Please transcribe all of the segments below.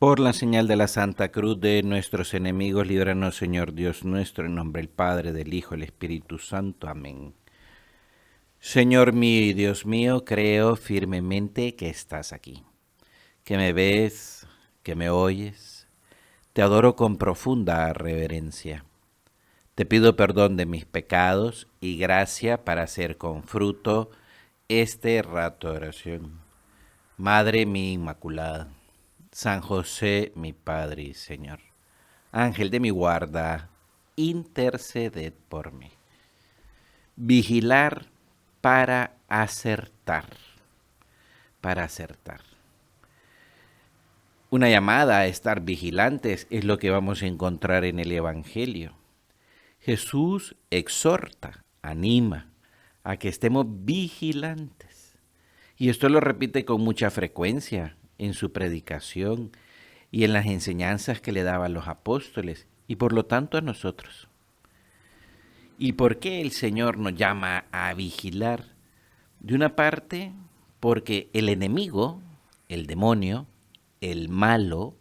Por la señal de la Santa Cruz de nuestros enemigos, líbranos, Señor Dios nuestro, en nombre del Padre, del Hijo, y del Espíritu Santo. Amén. Señor mío y Dios mío, creo firmemente que estás aquí, que me ves, que me oyes. Te adoro con profunda reverencia. Te pido perdón de mis pecados y gracia para hacer con fruto este rato de oración. Madre mía Inmaculada, San José, mi Padre y Señor, Ángel de mi guarda, interceded por mí. Vigilar para acertar, para acertar. Una llamada a estar vigilantes es lo que vamos a encontrar en el Evangelio. Jesús exhorta, anima a que estemos vigilantes. Y esto lo repite con mucha frecuencia en su predicación y en las enseñanzas que le daban los apóstoles y por lo tanto a nosotros. ¿Y por qué el Señor nos llama a vigilar? De una parte, porque el enemigo, el demonio, el malo,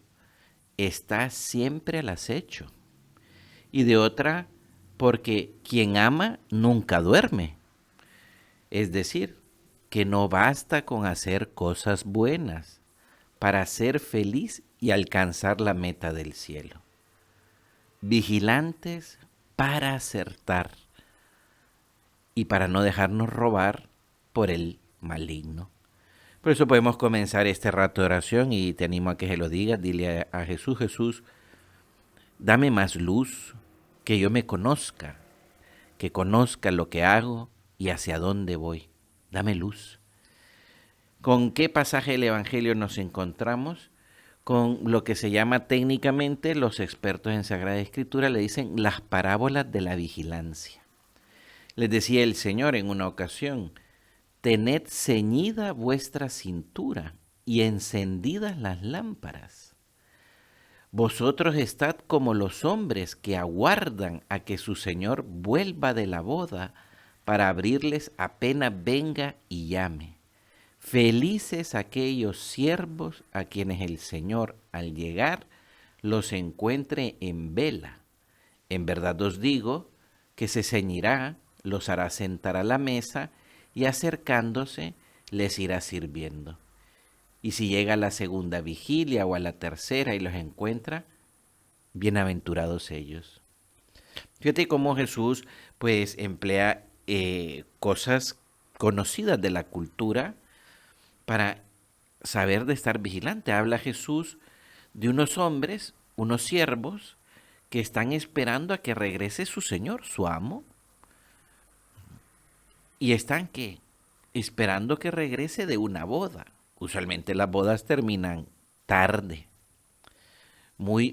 está siempre al acecho. Y de otra, porque quien ama nunca duerme. Es decir, que no basta con hacer cosas buenas para ser feliz y alcanzar la meta del cielo. Vigilantes para acertar y para no dejarnos robar por el maligno. Por eso podemos comenzar este rato de oración y te animo a que se lo digas. Dile a Jesús: Jesús, dame más luz, que yo me conozca, que conozca lo que hago y hacia dónde voy. Dame luz. ¿Con qué pasaje del Evangelio nos encontramos? Con lo que se llama técnicamente, los expertos en Sagrada Escritura le dicen las parábolas de la vigilancia. Les decía el Señor en una ocasión: tened ceñida vuestra cintura y encendidas las lámparas. Vosotros estad como los hombres que aguardan a que su Señor vuelva de la boda para abrirles apenas venga y llame. Felices aquellos siervos a quienes el Señor, al llegar, los encuentre en vela. En verdad os digo que se ceñirá, los hará sentar a la mesa y acercándose les irá sirviendo. Y si llega a la segunda vigilia o a la tercera y los encuentra, bienaventurados ellos. Fíjate cómo Jesús pues emplea cosas conocidas de la cultura para saber de estar vigilante. Habla Jesús de unos hombres, unos siervos, que están esperando a que regrese su Señor, su amo. Y están ¿qué? Esperando que regrese de una boda. Usualmente las bodas terminan tarde, muy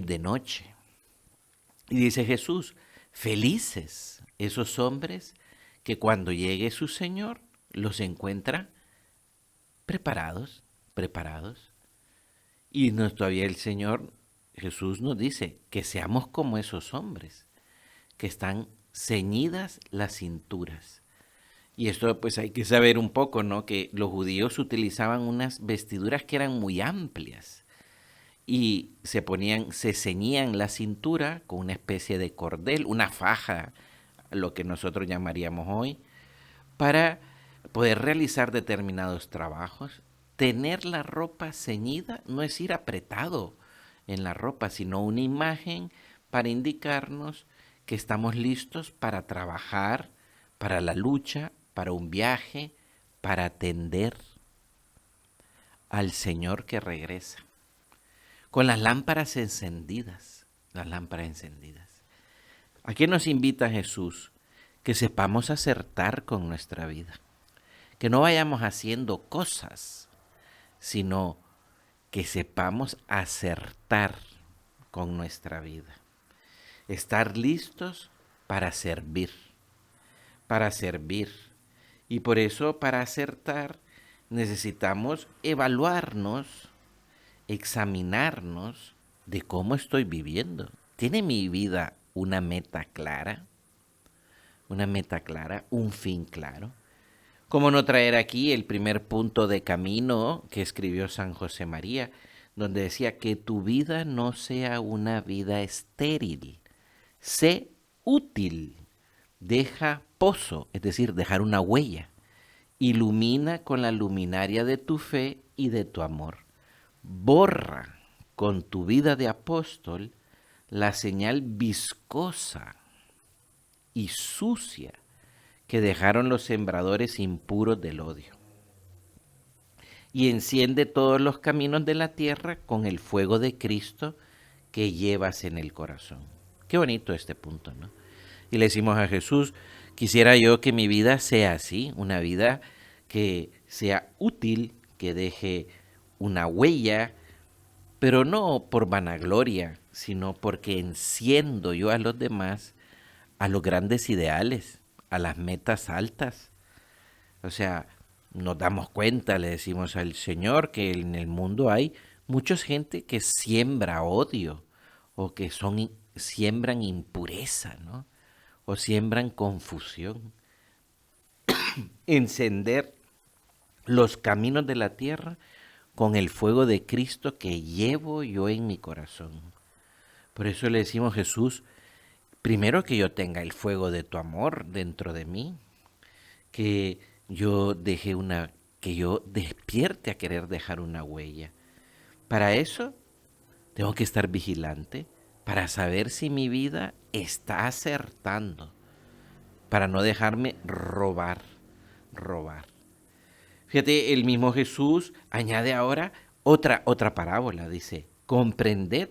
de noche. Y dice Jesús: felices esos hombres que cuando llegue su Señor los encuentra preparados. Y todavía el Señor Jesús nos dice que seamos como esos hombres, que están ceñidas las cinturas. Y esto pues hay que saber un poco, ¿no? Que los judíos utilizaban unas vestiduras que eran muy amplias y se ceñían la cintura con una especie de cordel, una faja, lo que nosotros llamaríamos hoy, para poder realizar determinados trabajos. Tener la ropa ceñida no es ir apretado en la ropa, sino una imagen para indicarnos que estamos listos para trabajar, para la lucha, para un viaje, para atender al Señor que regresa. Con las lámparas encendidas, ¿A qué nos invita Jesús? Que sepamos acertar con nuestra vida, que no vayamos haciendo cosas, sino que sepamos acertar con nuestra vida. Estar listos para servir, para servir. Y por eso, para acertar, necesitamos evaluarnos, examinarnos de cómo estoy viviendo. ¿Tiene mi vida una meta clara? ¿Una meta clara? ¿Un fin claro? ¿Cómo no traer aquí el primer punto de camino que escribió San José María, donde decía que tu vida no sea una vida estéril, sé útil, deja pozo, es decir, dejar una huella, ilumina con la luminaria de tu fe y de tu amor, borra con tu vida de apóstol la señal viscosa y sucia que dejaron los sembradores impuros del odio. Y enciende todos los caminos de la tierra con el fuego de Cristo que llevas en el corazón. Qué bonito este punto, ¿no? Y le decimos a Jesús, quisiera yo que mi vida sea así, una vida que sea útil, que deje una huella, pero no por vanagloria, sino porque enciendo yo a los demás a los grandes ideales, a las metas altas. O sea, nos damos cuenta, le decimos al Señor, que en el mundo hay mucha gente que siembra odio o que siembran impureza, ¿no? O siembran confusión. Encender los caminos de la tierra con el fuego de Cristo que llevo yo en mi corazón. Por eso le decimos, Jesús, primero que yo tenga el fuego de tu amor dentro de mí, que yo que yo despierte a querer dejar una huella. Para eso tengo que estar vigilante, para saber si mi vida está acertando, para no dejarme robar. Fíjate, el mismo Jesús añade ahora otra parábola, dice, comprended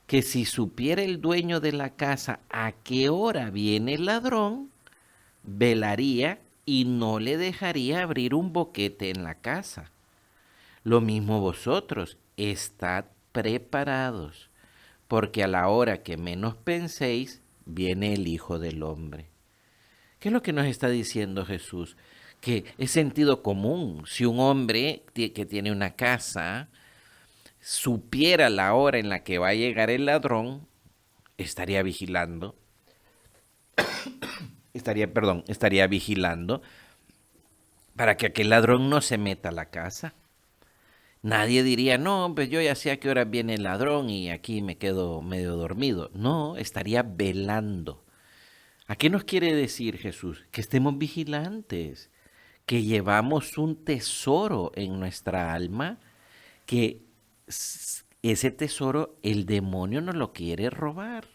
que si supiera el dueño de la casa a qué hora viene el ladrón, velaría y no le dejaría abrir un boquete en la casa. Lo mismo vosotros, estad preparados, porque a la hora que menos penséis, viene el Hijo del Hombre. ¿Qué es lo que nos está diciendo Jesús? Que es sentido común. Si un hombre que tiene una casa supiera la hora en la que va a llegar el ladrón, estaría vigilando, estaría vigilando para que aquel ladrón no se meta a la casa. Nadie diría, no, pues yo ya sé a qué hora viene el ladrón y aquí me quedo medio dormido. No, estaría velando. ¿A qué nos quiere decir Jesús? Que estemos vigilantes, que llevamos un tesoro en nuestra alma, que ese tesoro el demonio nos lo quiere robar.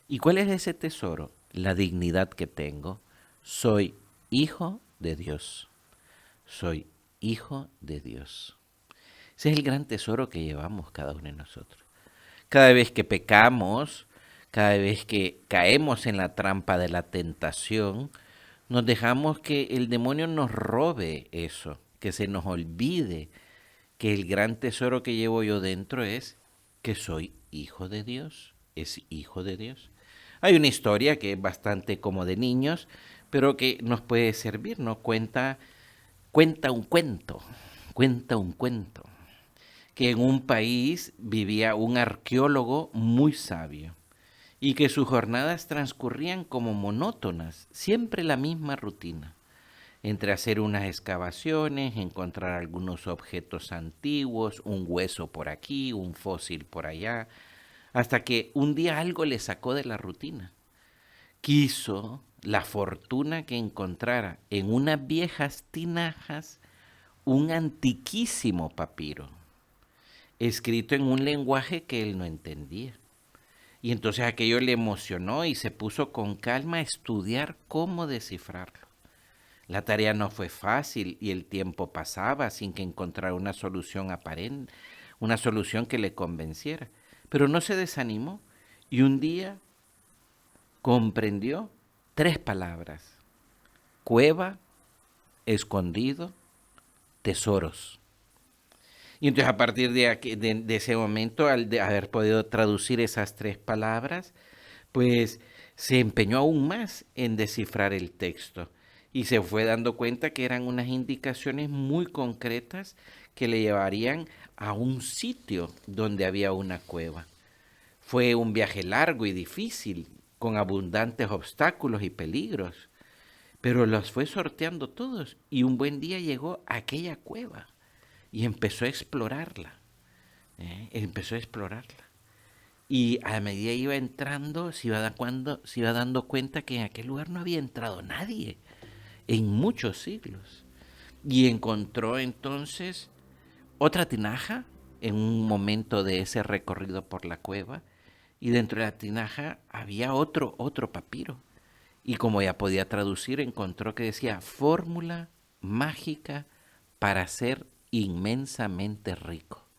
¿Y cuál es ese tesoro? La dignidad que tengo. Soy hijo de Dios. Soy hijo de Dios. Ese es el gran tesoro que llevamos cada uno de nosotros. Cada vez que pecamos, cada vez que caemos en la trampa de la tentación, nos dejamos que el demonio nos robe eso, que se nos olvide que el gran tesoro que llevo yo dentro es que soy hijo de Dios, es hijo de Dios. Hay una historia que es bastante como de niños, pero que nos puede servir, ¿no? Cuenta un cuento, que en un país vivía un arqueólogo muy sabio y que sus jornadas transcurrían como monótonas, siempre la misma rutina, entre hacer unas excavaciones, encontrar algunos objetos antiguos, un hueso por aquí, un fósil por allá, hasta que un día algo le sacó de la rutina. Quiso la fortuna que encontrara en unas viejas tinajas un antiquísimo papiro, escrito en un lenguaje que él no entendía. Y entonces aquello le emocionó y se puso con calma a estudiar cómo descifrarlo. La tarea no fue fácil y el tiempo pasaba sin que encontrara una solución aparente, una solución que le convenciera. Pero no se desanimó y un día comprendió 3 palabras: cueva, escondido, tesoros. Y entonces a partir de ese momento, al de haber podido traducir esas 3 palabras, pues se empeñó aún más en descifrar el texto y se fue dando cuenta que eran unas indicaciones muy concretas que le llevarían a un sitio donde había una cueva. Fue un viaje largo y difícil, con abundantes obstáculos y peligros, pero los fue sorteando todos y un buen día llegó a aquella cueva y empezó a explorarla, empezó a explorarla. Y a medida que iba entrando, se iba dando cuenta que en aquel lugar no había entrado nadie en muchos siglos. Y encontró entonces otra tinaja en un momento de ese recorrido por la cueva. Y dentro de la tinaja había otro papiro. Y como ya podía traducir, encontró que decía fórmula mágica para ser inmensamente rico.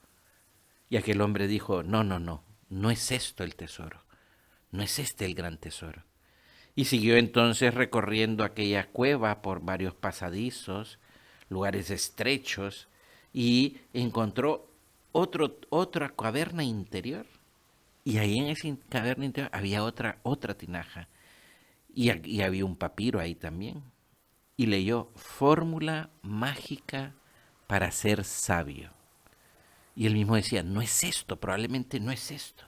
Y aquel hombre dijo, no es esto el tesoro, no es este el gran tesoro. Y siguió entonces recorriendo aquella cueva por varios pasadizos, lugares estrechos, y encontró otra caverna interior. Y ahí en esa caverna interior había otra tinaja. Y había un papiro ahí también. Y leyó fórmula mágica para ser sabio. Y él mismo decía, no es esto, probablemente no es esto.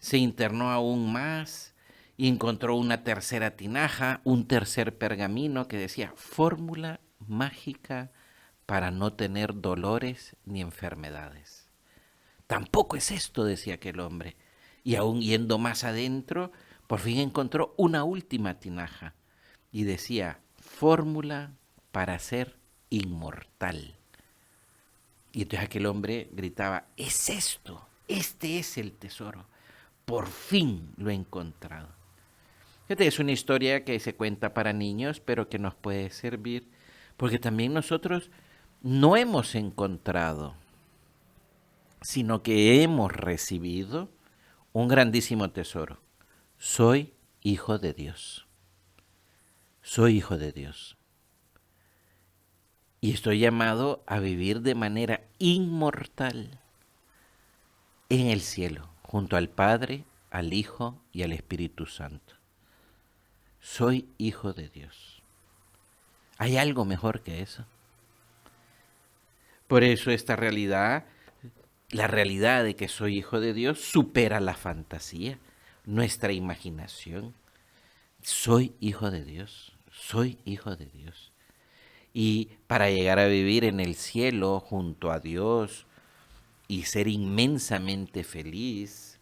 Se internó aún más y encontró una tercera tinaja, un tercer pergamino que decía fórmula mágica para no tener dolores ni enfermedades. Tampoco es esto, decía aquel hombre. Y aún yendo más adentro, por fin encontró una última tinaja y decía fórmula para ser inmortal. Y entonces aquel hombre gritaba, es esto, este es el tesoro, por fin lo he encontrado. Fíjate, es una historia que se cuenta para niños, pero que nos puede servir, porque también nosotros no hemos encontrado, sino que hemos recibido un grandísimo tesoro. Soy hijo de Dios. Soy hijo de Dios. Y estoy llamado a vivir de manera inmortal en el cielo, junto al Padre, al Hijo y al Espíritu Santo. Soy hijo de Dios. ¿Hay algo mejor que eso? Por eso esta realidad, la realidad de que soy hijo de Dios, supera la fantasía, nuestra imaginación. Soy hijo de Dios, soy hijo de Dios. Y para llegar a vivir en el cielo junto a Dios y ser inmensamente feliz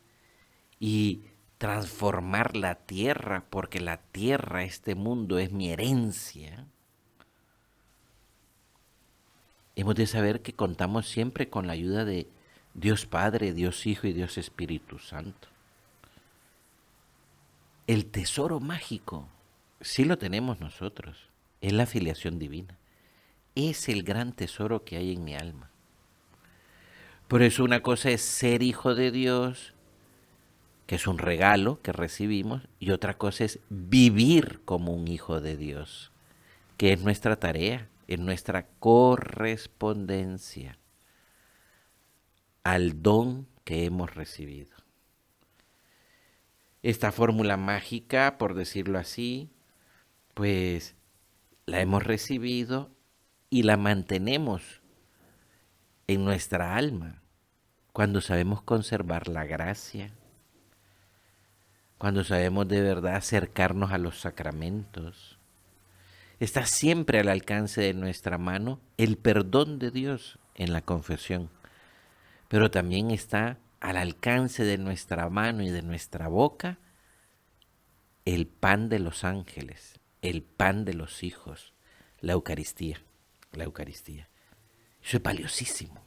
y transformar la tierra, porque la tierra, este mundo, es mi herencia, hemos de saber que contamos siempre con la ayuda de Dios Padre, Dios Hijo y Dios Espíritu Santo. El tesoro mágico sí lo tenemos nosotros, es la filiación divina. Es el gran tesoro que hay en mi alma. Por eso una cosa es ser hijo de Dios, que es un regalo que recibimos, y otra cosa es vivir como un hijo de Dios, que es nuestra tarea, es nuestra correspondencia al don que hemos recibido. Esta fórmula mágica, por decirlo así, pues la hemos recibido y la mantenemos en nuestra alma cuando sabemos conservar la gracia, cuando sabemos de verdad acercarnos a los sacramentos. Está siempre al alcance de nuestra mano el perdón de Dios en la confesión, pero también está al alcance de nuestra mano y de nuestra boca el pan de los ángeles, el pan de los hijos, la Eucaristía, la Eucaristía. Eso es valiosísimo.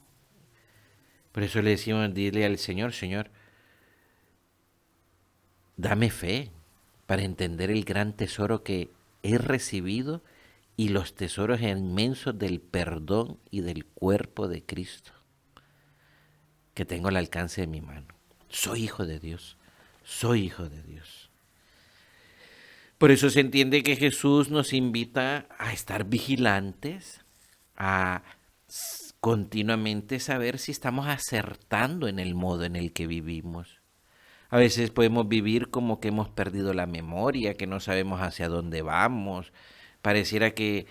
Por eso le decimos, dile al Señor, Señor, dame fe para entender el gran tesoro que he recibido y los tesoros inmensos del perdón y del cuerpo de Cristo que tengo al alcance de mi mano. Soy hijo de Dios, soy hijo de Dios. Por eso se entiende que Jesús nos invita a estar vigilantes, a continuamente saber si estamos acertando en el modo en el que vivimos. A veces podemos vivir como que hemos perdido la memoria, que no sabemos hacia dónde vamos. Pareciera que,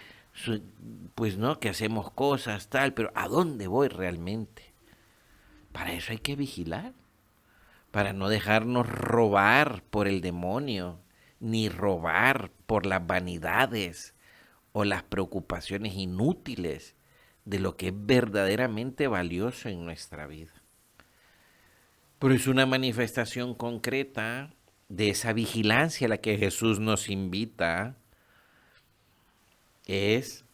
pues no, que hacemos cosas, tal, pero ¿a dónde voy realmente? Para eso hay que vigilar, para no dejarnos robar por el demonio ni robar por las vanidades o las preocupaciones inútiles de lo que es verdaderamente valioso en nuestra vida. Pero es una manifestación concreta de esa vigilancia a la que Jesús nos invita, es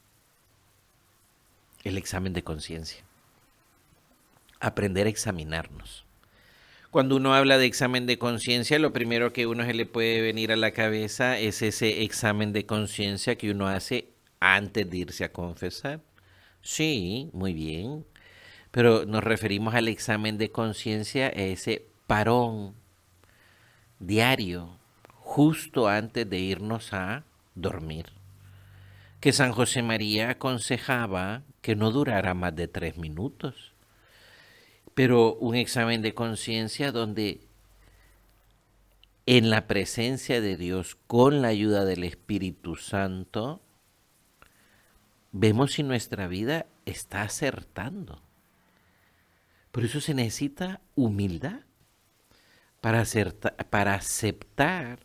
el examen de conciencia. Aprender a examinarnos. Cuando uno habla de examen de conciencia, lo primero que uno se le puede venir a la cabeza es ese examen de conciencia que uno hace antes de irse a confesar. Sí, muy bien. Pero nos referimos al examen de conciencia, ese parón diario, justo antes de irnos a dormir, que San José María aconsejaba que no durara más de 3 minutos, pero un examen de conciencia donde en la presencia de Dios, con la ayuda del Espíritu Santo, vemos si nuestra vida está acertando. Por eso se necesita humildad para aceptar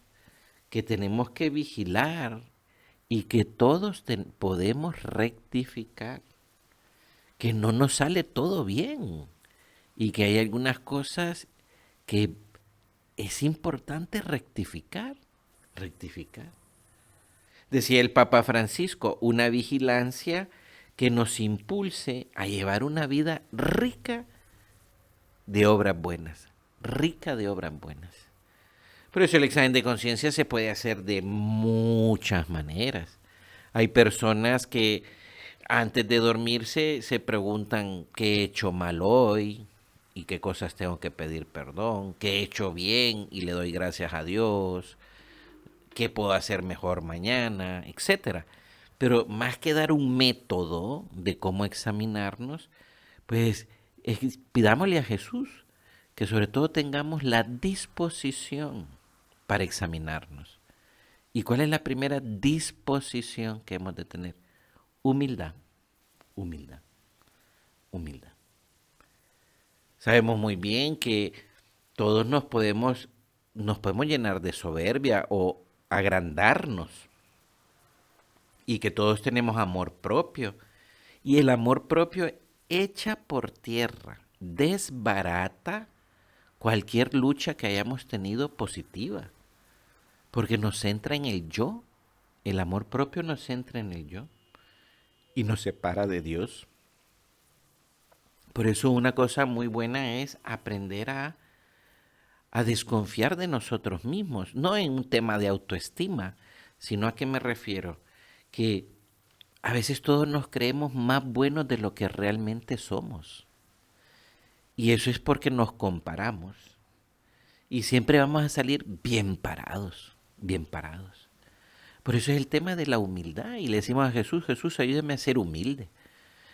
que tenemos que vigilar y que todos podemos rectificar, que no nos sale todo bien y que hay algunas cosas que es importante rectificar. Decía el Papa Francisco, una vigilancia que nos impulse a llevar una vida rica de obras buenas, rica de obras buenas. Por eso el examen de conciencia se puede hacer de muchas maneras. Hay personas que antes de dormirse se preguntan qué he hecho mal hoy y qué cosas tengo que pedir perdón, qué he hecho bien y le doy gracias a Dios, qué puedo hacer mejor mañana, etcétera. Pero más que dar un método de cómo examinarnos, pues pidámosle a Jesús que sobre todo tengamos la disposición para examinarnos. ¿Y cuál es la primera disposición que hemos de tener? Humildad, humildad, humildad. Sabemos muy bien que todos nos podemos llenar de soberbia o agrandarnos y que todos tenemos amor propio. Y el amor propio echa por tierra, desbarata cualquier lucha que hayamos tenido positiva, porque nos centra en el yo. El amor propio nos centra en el yo y nos separa de Dios. Por eso una cosa muy buena es aprender a desconfiar de nosotros mismos, no en un tema de autoestima, sino a qué me refiero, que a veces todos nos creemos más buenos de lo que realmente somos. Y eso es porque nos comparamos. Y siempre vamos a salir bien parados, bien parados. Por eso es el tema de la humildad. Y le decimos a Jesús, Jesús, ayúdame a ser humilde.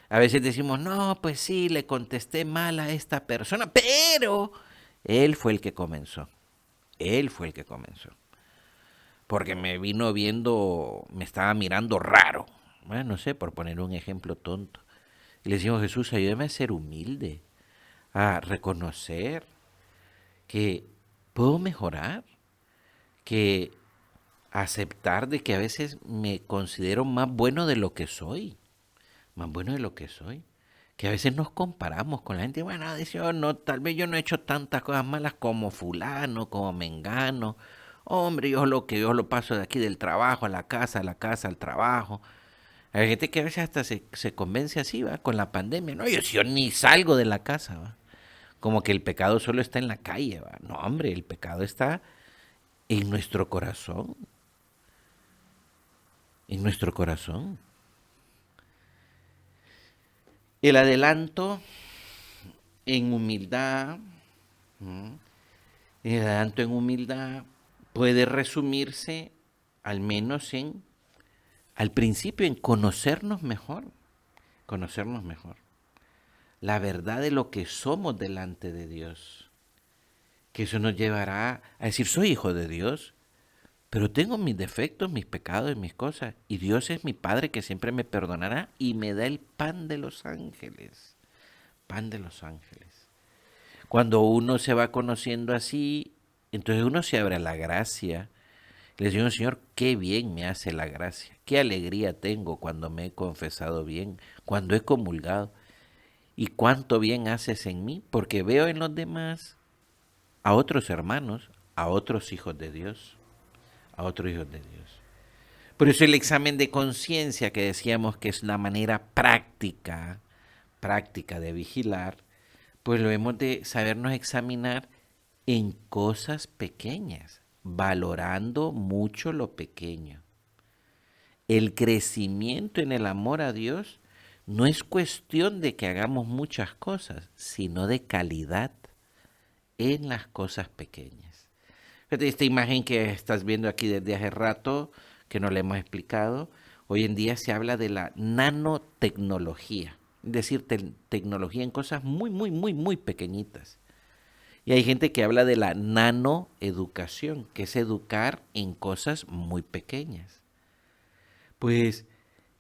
A veces decimos, no, pues sí, le contesté mal a esta persona, pero él fue el que comenzó. Él fue el que comenzó. Porque me estaba mirando raro. Bueno, no sé, por poner un ejemplo tonto. Y le decimos, Jesús, ayúdame a ser humilde, a reconocer que puedo mejorar, que aceptar de que a veces me considero más bueno de lo que soy, más bueno de lo que soy. Que a veces nos comparamos con la gente, bueno, dice, oh, no, tal vez yo no he hecho tantas cosas malas como fulano, como mengano. Hombre, yo lo paso de aquí del trabajo a la casa al trabajo. Hay gente que a veces hasta se convence así, va, con la pandemia. No, yo ni salgo de la casa, va. Como que el pecado solo está en la calle, va. No, hombre, el pecado está en nuestro corazón. En nuestro corazón. El adelanto en humildad, el adelanto en humildad puede resumirse al menos al principio, en conocernos mejor, la verdad de lo que somos delante de Dios, que eso nos llevará a decir, soy hijo de Dios, pero tengo mis defectos, mis pecados y mis cosas, y Dios es mi Padre que siempre me perdonará y me da el pan de los ángeles, pan de los ángeles. Cuando uno se va conociendo así, entonces uno se abre a la gracia Le digo, Señor, qué bien me hace la gracia, qué alegría tengo cuando me he confesado bien, cuando he comulgado, y cuánto bien haces en mí, porque veo en los demás a otros hermanos, a otros hijos de Dios, a otros hijos de Dios. Por eso el examen de conciencia que decíamos que es una manera práctica de vigilar, pues lo hemos de sabernos examinar en cosas pequeñas, valorando mucho lo pequeño. El crecimiento en el amor a Dios no es cuestión de que hagamos muchas cosas, sino de calidad en las cosas pequeñas. Fíjate, esta imagen que estás viendo aquí desde hace rato, que no le hemos explicado, hoy en día se habla de la nanotecnología, es decir, tecnología en cosas muy pequeñitas. Y hay gente que habla de la nanoeducación, que es educar en cosas muy pequeñas. Pues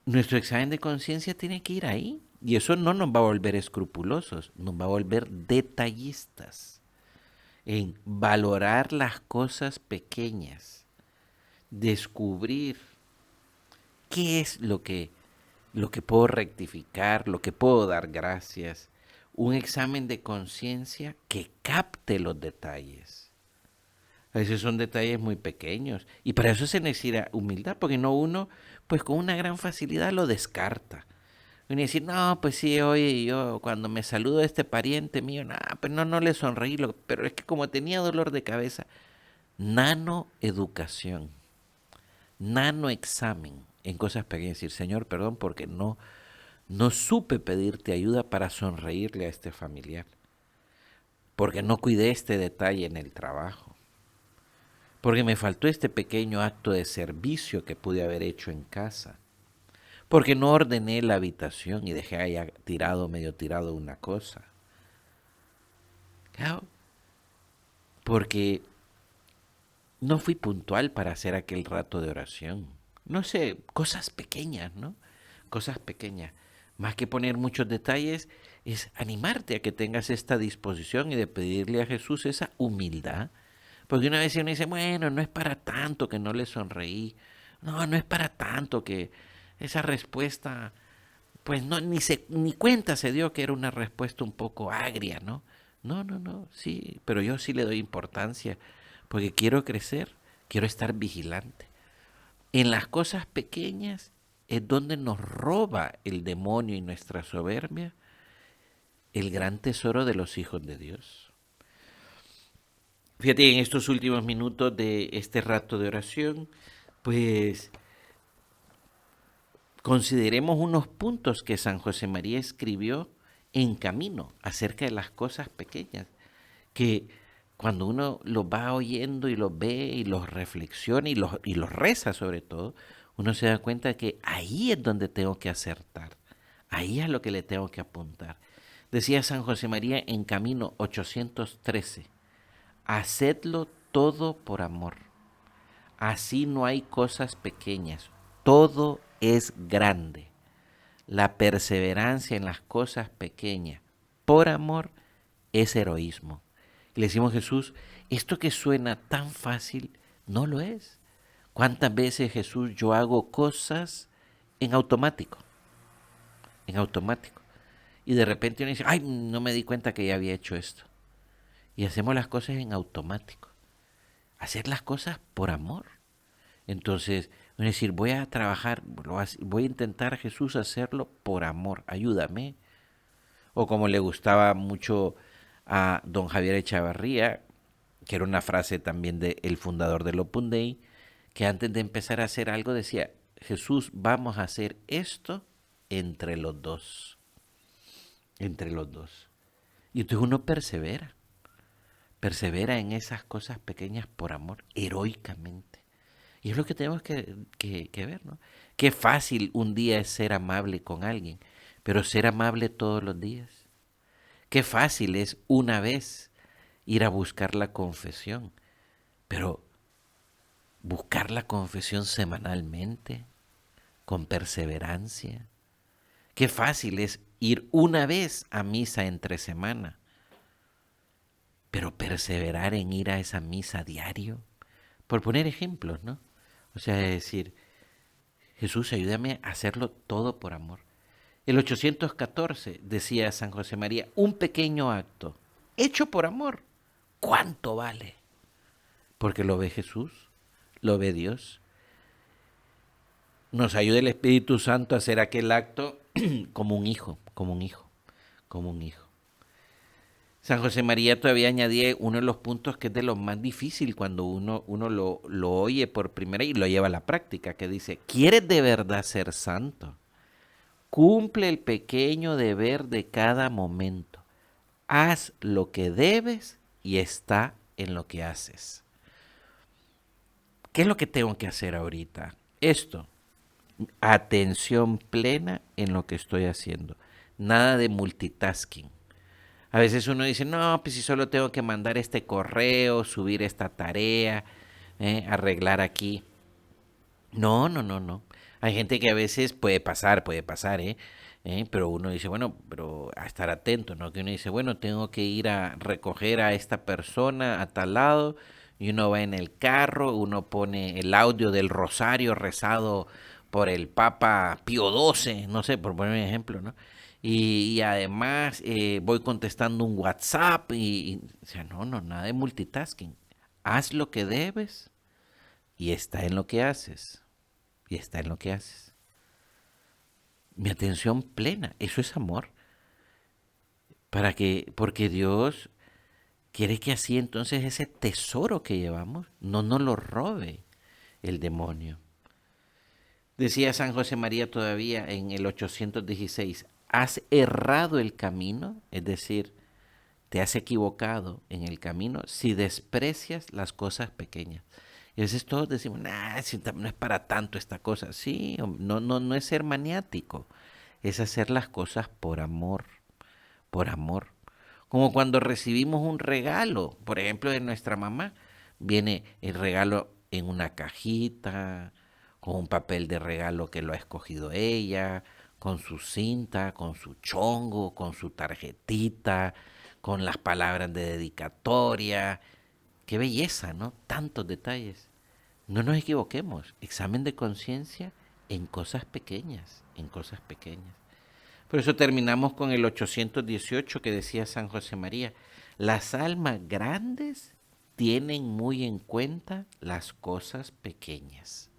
nuestro examen de conciencia tiene que ir ahí. Y eso no nos va a volver escrupulosos, nos va a volver detallistas en valorar las cosas pequeñas, descubrir qué es lo que puedo rectificar, lo que puedo dar gracias. Un examen de conciencia que capte los detalles. A veces son detalles muy pequeños y para eso se necesita humildad, porque no uno, pues con una gran facilidad lo descarta. Uno dice, no, pues sí, oye, yo cuando me saludo a este pariente mío, pues no le sonreí, pero es que como tenía dolor de cabeza, nano educación, nano examen en cosas pequeñas, decir, Señor, perdón porque no supe pedirte ayuda para sonreírle a este familiar, porque no cuidé este detalle en el trabajo, porque me faltó este pequeño acto de servicio que pude haber hecho en casa, porque no ordené la habitación y dejé ahí medio tirado una cosa. Claro, porque no fui puntual para hacer aquel rato de oración. No sé, cosas pequeñas, ¿no? Cosas pequeñas. Más que poner muchos detalles, es animarte a que tengas esta disposición y de pedirle a Jesús esa humildad. Porque una vez uno dice, bueno, no es para tanto que no le sonreí. No es para tanto que esa respuesta, pues no, ni cuenta se dio que era una respuesta un poco agria, ¿no? No, sí, pero yo sí le doy importancia porque quiero crecer, quiero estar vigilante. En las cosas pequeñas es donde nos roba el demonio y nuestra soberbia el gran tesoro de los hijos de Dios. Fíjate, en estos últimos minutos de este rato de oración, pues consideremos unos puntos que San José María escribió en camino acerca de las cosas pequeñas, que cuando uno los va oyendo y los ve y los reflexiona y los reza sobre todo, uno se da cuenta de que ahí es donde tengo que acertar, ahí es lo que le tengo que apuntar. Decía San José María en Camino 813, hacedlo todo por amor, así no hay cosas pequeñas, todo es grande. La perseverancia en las cosas pequeñas por amor es heroísmo. Y le decimos a Jesús, esto que suena tan fácil, no lo es. ¿Cuántas veces, Jesús, yo hago cosas en automático? En automático. Y de repente uno dice, ay, no me di cuenta que ya había hecho esto. Y hacemos las cosas en automático. Hacer las cosas por amor. Entonces, es decir, voy a trabajar, voy a intentar, Jesús, hacerlo por amor. Ayúdame. O como le gustaba mucho a don Javier Echavarría, que era una frase también del fundador del Opus Dei, que antes de empezar a hacer algo decía, Jesús, vamos a hacer esto entre los dos. Entre los dos. Y entonces uno persevera en esas cosas pequeñas por amor, heroicamente. Y es lo que tenemos que ver, ¿no? Qué fácil un día es ser amable con alguien, pero ser amable todos los días. Qué fácil es una vez ir a buscar la confesión, pero buscar la confesión semanalmente, con perseverancia. Qué fácil es ir una vez a misa entre semana, pero perseverar en ir a esa misa diario. Por poner ejemplos, ¿no? O sea, es decir, Jesús, ayúdame a hacerlo todo por amor. El 814 decía San José María, un pequeño acto hecho por amor, ¿cuánto vale? Porque lo ve Jesús, lo ve Dios. Nos ayuda el Espíritu Santo a hacer aquel acto como un hijo, como un hijo, como un hijo. San José María todavía añadía uno de los puntos que es de lo más difícil cuando uno lo oye por primera y lo lleva a la práctica, que dice, ¿quieres de verdad ser santo? Cumple el pequeño deber de cada momento. Haz lo que debes y está en lo que haces. ¿Qué es lo que tengo que hacer ahorita? Esto, atención plena en lo que estoy haciendo. Nada de multitasking. A veces uno dice, no, pues si solo tengo que mandar este correo, subir esta tarea, arreglar aquí. No, no, no, no. Hay gente que a veces puede pasar, ¿eh? Pero uno dice, bueno, pero a estar atento, ¿no? Que uno dice, bueno, tengo que ir a recoger a esta persona a tal lado, y uno va en el carro, uno pone el audio del rosario rezado por el Papa Pío XII, no sé, por poner un ejemplo, ¿no? Y además voy contestando un WhatsApp o sea, no, no, nada de multitasking. Haz lo que debes y está en lo que haces. Y está en lo que haces. Mi atención plena, eso es amor. Porque Dios quiere que así entonces ese tesoro que llevamos no nos lo robe el demonio. Decía San José María todavía en el 816, has errado el camino, es decir, te has equivocado en el camino si desprecias las cosas pequeñas. Y a veces todos decimos, nah, si no es para tanto esta cosa. Sí, no, no, no es ser maniático, es hacer las cosas por amor, por amor. Como cuando recibimos un regalo, por ejemplo, de nuestra mamá, viene el regalo en una cajita, con un papel de regalo que lo ha escogido ella, con su cinta, con su chongo, con su tarjetita, con las palabras de dedicatoria. Qué belleza, ¿no? Tantos detalles. No nos equivoquemos. Examen de conciencia en cosas pequeñas, en cosas pequeñas. Por eso terminamos con el 818 que decía San José María. Las almas grandes tienen muy en cuenta las cosas pequeñas.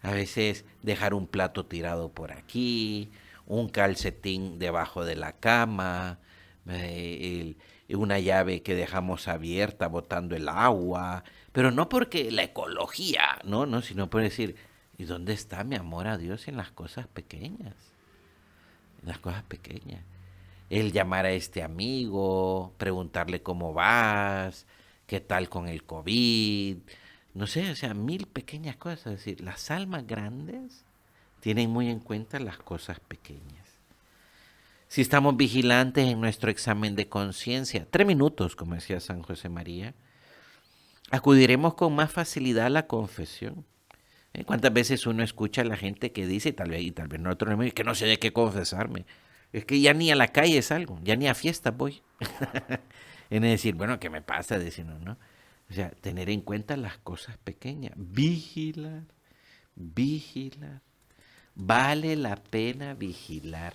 A veces dejar un plato tirado por aquí, un calcetín debajo de la cama, una llave que dejamos abierta botando el agua, pero no porque la ecología, no, no, sino por decir, ¿y dónde está mi amor a Dios en las cosas pequeñas? En las cosas pequeñas. El llamar a este amigo, preguntarle cómo vas, qué tal con el COVID, no sé, o sea, mil pequeñas cosas. Es decir, las almas grandes tienen muy en cuenta las cosas pequeñas. Si estamos vigilantes en nuestro examen de conciencia, 3 minutos, como decía San José María, acudiremos con más facilidad a la confesión. ¿Cuántas veces uno escucha a la gente que dice, y tal vez nosotros no, que no sé de qué confesarme? Es que ya ni a la calle salgo, ya ni a fiestas voy. Es decir, bueno, ¿qué me pasa? Decir, no, no. O sea, tener en cuenta las cosas pequeñas. Vigilar, vigilar. Vale la pena vigilar.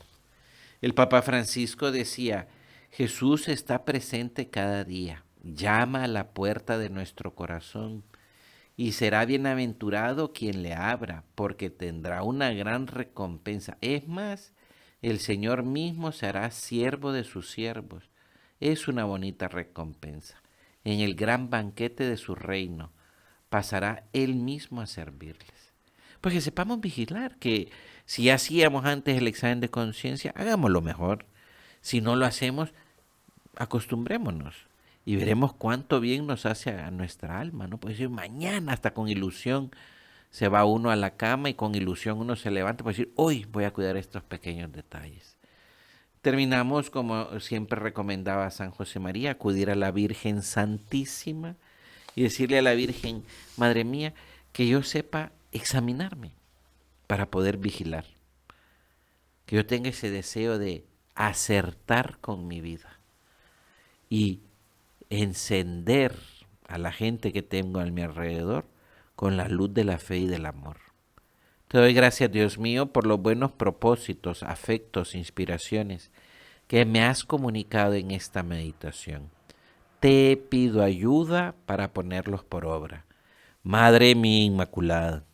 El Papa Francisco decía, Jesús está presente cada día, llama a la puerta de nuestro corazón y será bienaventurado quien le abra, porque tendrá una gran recompensa. Es más, el Señor mismo se hará siervo de sus siervos. Es una bonita recompensa. En el gran banquete de su reino pasará Él mismo a servirles. Pues que sepamos vigilar, que si hacíamos antes el examen de conciencia, hagámoslo mejor. Si no lo hacemos, acostumbrémonos y veremos cuánto bien nos hace a nuestra alma, ¿no? Puede decir, mañana hasta con ilusión se va uno a la cama y con ilusión uno se levanta para decir, hoy voy a cuidar estos pequeños detalles. Terminamos, como siempre recomendaba San José María, acudir a la Virgen Santísima y decirle a la Virgen, Madre mía, que yo sepa examinarme para poder vigilar, que yo tenga ese deseo de acertar con mi vida y encender a la gente que tengo a mi alrededor con la luz de la fe y del amor. Te doy gracias, Dios mío, por los buenos propósitos, afectos, inspiraciones que me has comunicado en esta meditación. Te pido ayuda para ponerlos por obra. Madre mía Inmaculada,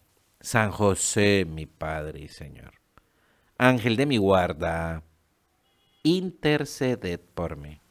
San José, mi Padre y Señor, Ángel de mi guarda, interceded por mí.